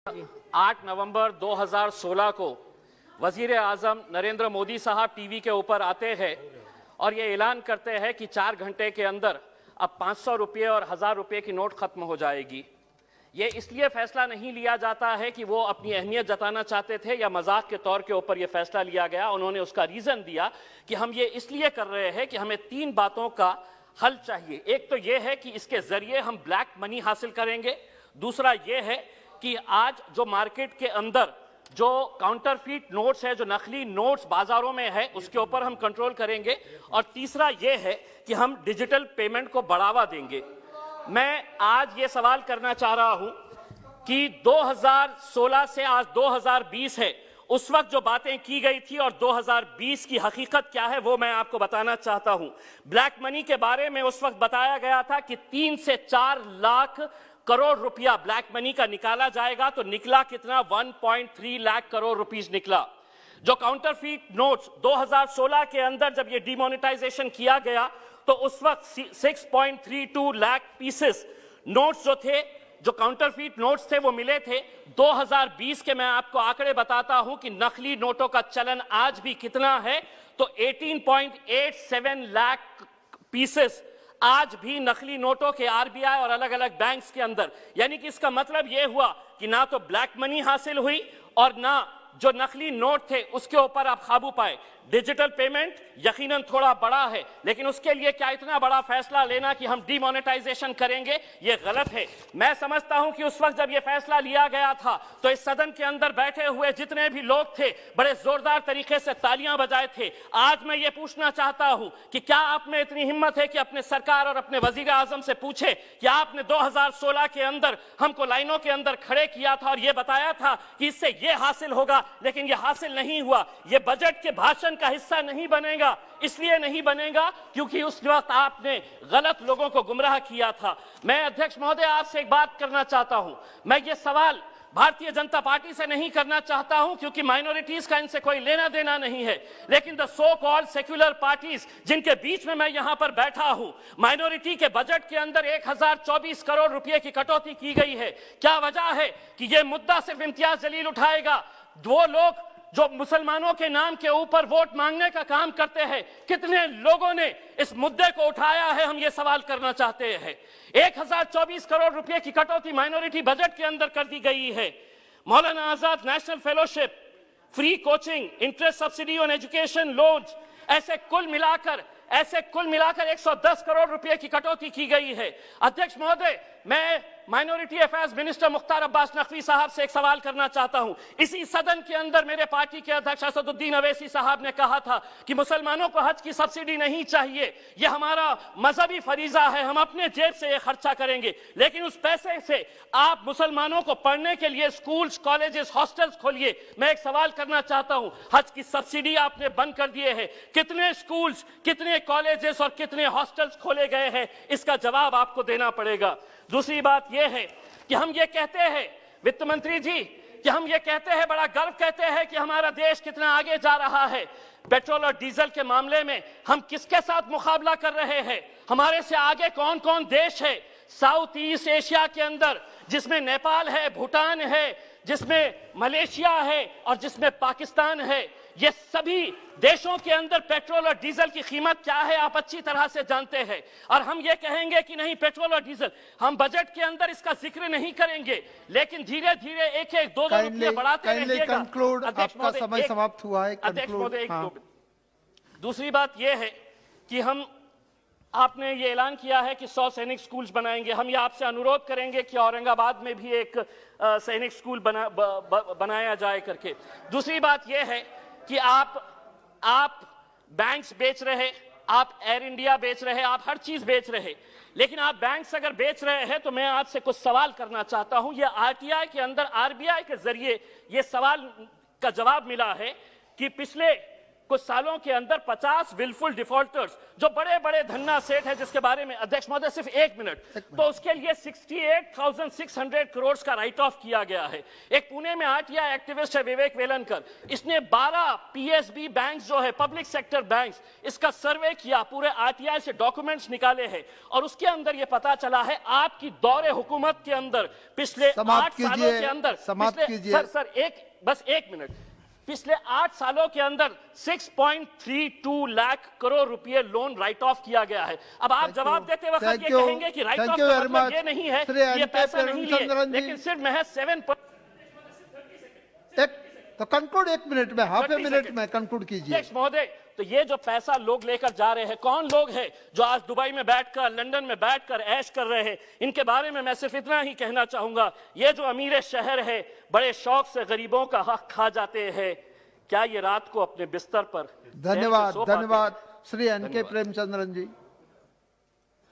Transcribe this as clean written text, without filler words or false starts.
8 नवंबर 2016 को वजीर आजम नरेंद्र मोदी साहब टीवी के ऊपर आते हैं और ये ऐलान करते हैं कि 4 घंटे के अंदर अब 500 रुपये और 1000 रुपये की नोट खत्म हो जाएगी। ये इसलिए फैसला नहीं लिया जाता है कि वो अपनी अहमियत जताना चाहते थे या मजाक के तौर के ऊपर ये फैसला लिया गया। उन्होंने उसका रीजन दिया कि हम ये इसलिए कर रहे हैं कि हमें 3 बातों का हल चाहिए। एक तो ये है कि इसके जरिए हम ब्लैक मनी हासिल करेंगे, दूसरा ये है कि आज जो मार्केट के अंदर जो काउंटरफीट नोट्स है, जो नकली नोट्स बाजारों में है, उसके ऊपर हम कंट्रोल करेंगे, और तीसरा ये है कि हम डिजिटल पेमेंट को बढ़ावा देंगे। मैं आज ये सवाल करना चाह रहा हूं कि 2016 से आज 2020 है, उस वक्त जो बातें की गई थी और 2020 की हकीकत क्या है वो मैं आपको बताना चाहता हूं। ब्लैक मनी के बारे में उस वक्त बताया गया था कि 3 से 4 लाख करोड़ रुपया ब्लैक मनी का निकाला जाएगा, तो निकला कितना? 1.3 लाख करोड़ रुपीस निकला। जो काउंटरफीट नोट्स 2016 के अंदर जब ये डिमोनेटाइजेशन किया गया तो उस वक्त 6.32 लाख पीसेस नोट्स जो थे, जो काउंटरफीट नोट्स थे, वो मिले थे। 2020 के मैं आपको आंकड़े बताता हूं कि नकली नोटों का चलन आज भी कितना है, तो 18.87 लाख पीसेस आज भी नकली नोटों के आरबीआई और अलग अलग बैंक्स के अंदर। यानी कि इसका मतलब यह हुआ कि ना तो ब्लैक मनी हासिल हुई और ना जो नकली नोट थे उसके ऊपर आप काबू पाए। डिजिटल पेमेंट यकीनन थोड़ा बड़ा है, लेकिन उसके लिए क्या इतना बड़ा फैसला लेना कि हम डिमोनेटाइजेशन करेंगे, ये गलत है। मैं समझता हूं कि उस वक्त जब ये फैसला लिया गया था तो इस सदन के अंदर बैठे हुए जितने भी लोग थे बड़े जोरदार तरीके से तालियां बजाए थे। आज मैं ये पूछना चाहता हूं कि क्या आप में इतनी हिम्मत है कि अपने सरकार और अपने वजीर आजम से पूछे कि आपने 2016 के अंदर हमको लाइनों के अंदर खड़े किया था और ये बताया था कि इससे ये हासिल होगा, लेकिन ये हासिल नहीं हुआ। ये बजट के भाषण का हिस्सा नहीं बनेगा। इसलिए नहीं बनेगा क्योंकि उस वक्त आपने गलत लोगों को गुमराह किया था। मैं अध्यक्ष महोदय आपसे एक बात करना चाहता हूं। मैं ये सवाल भारतीय जनता पार्टी से नहीं करना चाहता हूं क्योंकि माइनॉरिटीज का इनसे कोई लेना देना नहीं है, लेकिन the so called secular parties जिनके बीच में मैं यहां पर बैठा हूं, माइनॉरिटी के बजट के अंदर 1024 करोड़ रुपए की कटौती की गई है। क्या वजह है कि यह मुद्दा सिर्फ इम्तियाज जलील उठाएगा? वो लोग जो मुसलमानों के नाम के ऊपर वोट मांगने का काम करते हैं, कितने लोगों ने इस मुद्दे को उठाया है, हम ये सवाल करना चाहते हैं। 1024 करोड़ रुपए की कटौती माइनॉरिटी बजट के अंदर कर दी गई है। Maulana Azad national fellowship, free coaching, interest subsidy on education loans, ऐसे कुल मिलाकर 110 करोड़ रुपए की कटौती की गई है। अध्यक्ष महोदय, मैं minority affairs minister Mukhtar Abbas Naqvi साहब से एक सवाल करना चाहता हूं। इसी सदन के अंदर मेरे पार्टी के अध्यक्ष असदुद्दीन अवैसी साहब ने कहा था कि मुसलमानों को हज की सब्सिडी नहीं चाहिए, यह हमारा मजहबी फरीजा है, हम अपने जेब से यह खर्चा करेंगे। लेकिन उस पैसे से आप मुसलमानों को पढ़ने के लिए स्कूल्स, कॉलेजेस, हॉस्टल्स खोलिए। मैं एक सवाल करना चाहता हूं, हज की सब्सिडी आपने बंद कर दिए है, कितने स्कूल्स, कितने कॉलेजेस और कितने हॉस्टल्स खोले गए हैं? इसका जवाब आपको देना पड़ेगा। दूसरी बात यह है कि हम ये कहते हैं, वित्त मंत्री जी, कि हम ये कहते हैं, बड़ा गर्व कहते हैं कि हमारा देश कितना आगे जा रहा है। पेट्रोल और डीजल के मामले में हम किसके साथ मुकाबला कर रहे हैं? हमारे से आगे कौन कौन देश है साउथ ईस्ट एशिया के अंदर, जिसमें नेपाल है, भूटान है, जिसमें मलेशिया है और जिसमें पाकिस्तान है। ये सभी देशों के अंदर पेट्रोल और डीजल की कीमत क्या है आप अच्छी तरह से जानते हैं। और हम ये कहेंगे कि नहीं, पेट्रोल और डीजल हम बजट के अंदर इसका जिक्र नहीं करेंगे, लेकिन धीरे धीरे 1-2 रुपये बढ़ाते रहिएगा। आपका समय समाप्त हुआ है। अध्यक्ष महोदय, दूसरी बात यह है कि आपने ये ऐलान किया है कि 100 सैनिक स्कूल्स बनाएंगे। हम ये आपसे अनुरोध करेंगे कि औरंगाबाद में भी एक सैनिक स्कूल बनाया जाए करके। दूसरी बात यह है कि आप बैंक्स बेच रहे, आप एयर इंडिया बेच रहे, आप हर चीज बेच रहे, लेकिन आप बैंक्स अगर बेच रहे हैं तो मैं आपसे कुछ सवाल करना चाहता हूं। ये आरटीआई के अंदर आरबीआई के जरिए ये सवाल का जवाब मिला है कि पिछले कुछ सालों के अंदर 50 विलफुल डिफॉल्टर्स जो बड़े बड़े धन्ना सेठ है, जिसके बारे में अध्यक्ष महोदय सिर्फ एक मिनट, तो उसके लिए 68,600 करोड़ का राइट ऑफ किया गया है। एक पुणे में आरटीआई एक्टिविस्ट है विवेक वेलनकर, इसने 12 पीएसबी बैंक जो है पब्लिक सेक्टर बैंक्स, इसका सर्वे किया, पूरे आरटीआई से डॉक्यूमेंट्स निकाले हैं और उसके अंदर यह पता चला है आपकी दौरे हुकूमत के अंदर पिछले 8 सालों के अंदर, बस एक मिनट, पिछले 8 सालों के अंदर 6.32 लाख करोड़ रुपए लोन राइट ऑफ किया गया है। अब आप जवाब देते वक्त ये कहेंगे कि राइट ऑफ का मतलब ये नहीं है ये पैसा नहीं लिए, लेकिन सिर्फ महज 7%। तो कंक्लूड 1 मिनट में, हाफ ए मिनट में कंक्लूड कीजिए। अध्यक्ष महोदय, तो ये जो पैसा लोग लेकर जा रहे हैं, कौन लोग हैं जो आज दुबई में बैठकर, लंदन में बैठकर ऐश कर रहे हैं, इनके बारे में मैं सिर्फ इतना ही कहना चाहूंगा, ये जो अमीर शहर है बड़े शौक से गरीबों का हक खा जाते हैं, क्या ये रात को अपने बिस्तर पर धन्यवाद, धन्यवाद श्री एन के प्रेमचंद्रन जी।